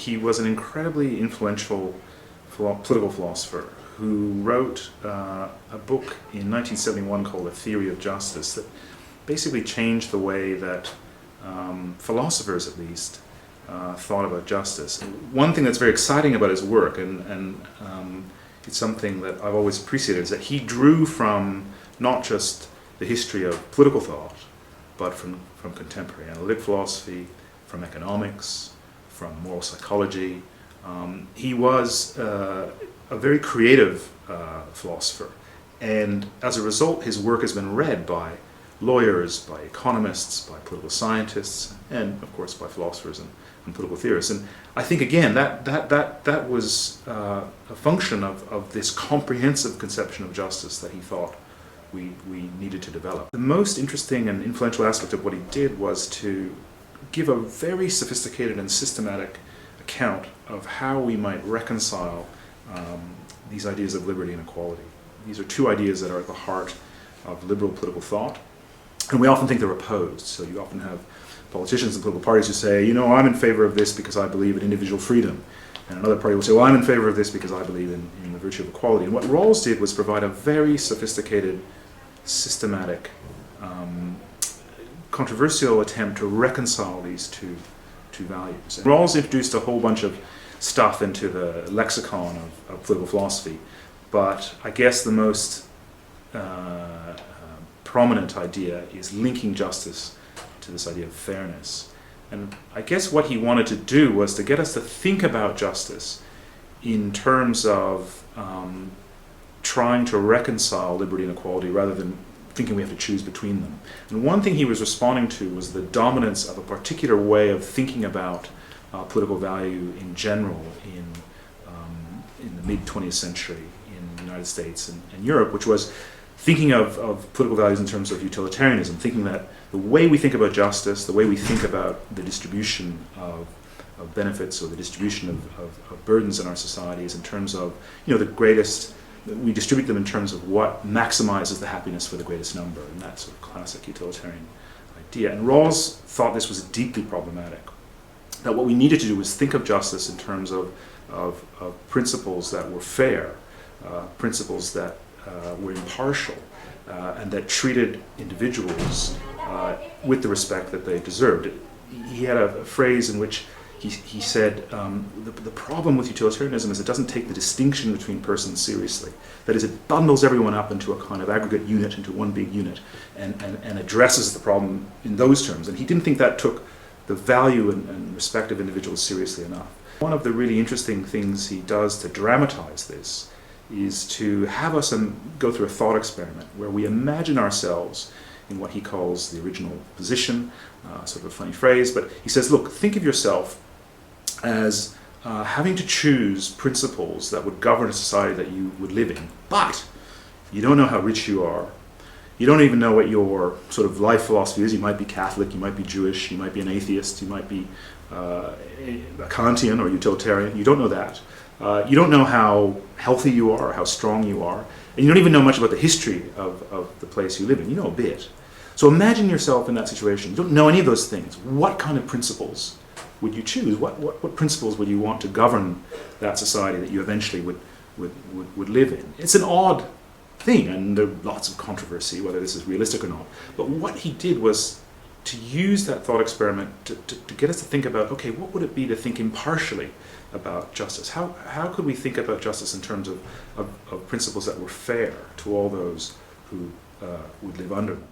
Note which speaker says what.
Speaker 1: he was an incredibly influential political philosopher who wrote a book in 1971 called A Theory of Justice that basically changed the way that philosophers, at least, thought about justice. One thing that's very exciting about his work, and it's something that I've always appreciated, is that he drew from not just the history of political thought, but from contemporary analytic philosophy, from economics, from moral psychology. He was a very creative philosopher, and as a result his work has been read by lawyers, by economists, by political scientists, and of course by philosophers and political theorists. And I think again that was a function of this comprehensive conception of justice that he thought we needed to develop. The most interesting and influential aspect of what he did was to give a very sophisticated and systematic account of how we might reconcile these ideas of liberty and equality. These are two ideas that are at the heart of liberal political thought, and we often think they're opposed. So you often have politicians and political parties who say, you know, I'm in favor of this because I believe in individual freedom, and another party will say, well, I'm in favor of this because I believe in the virtue of equality. And what Rawls did was provide a very sophisticated, systematic, controversial attempt to reconcile these two values. And Rawls introduced a whole bunch of stuff into the lexicon of political philosophy, but I guess the most prominent idea is linking justice to this idea of fairness. And I guess what he wanted to do was to get us to think about justice in terms of trying to reconcile liberty and equality rather than thinking we have to choose between them. And one thing he was responding to was the dominance of a particular way of thinking about political value in general in the mid-20th century in the United States and Europe, which was thinking of political values in terms of utilitarianism, thinking that the way we think about justice, the way we think about the distribution of benefits or the distribution of burdens in our society is in terms of, you know, the greatest, we distribute them in terms of what maximizes the happiness for the greatest number, and that sort of classic utilitarian idea. And Rawls thought this was deeply problematic, that what we needed to do was think of justice in terms of principles that were fair, principles that were impartial, and that treated individuals with the respect that they deserved. He had a phrase in which he said, the problem with utilitarianism is it doesn't take the distinction between persons seriously. That is, it bundles everyone up into a kind of aggregate unit, into one big unit, and addresses the problem in those terms. And he didn't think that took the value and respect of individuals seriously enough. One of the really interesting things he does to dramatize this is to have us go through a thought experiment where we imagine ourselves in what he calls the original position, sort of a funny phrase, but he says, look, think of yourself as having to choose principles that would govern a society that you would live in, but you don't know how rich you are. You don't even know what your sort of life philosophy is. You might be Catholic, you might be Jewish, you might be an atheist, you might be a Kantian or utilitarian. You don't know that. You don't know how healthy you are, or how strong you are, and you don't even know much about the history of the place you live in. You know a bit. So imagine yourself in that situation. You don't know any of those things. What kind of principles would you choose? What principles would you want to govern that society that you eventually would live in? It's an odd thing, and there's lots of controversy whether this is realistic or not. But what he did was to use that thought experiment to get us to think about, okay, what would it be to think impartially about justice? How could we think about justice in terms of principles that were fair to all those who would live under them?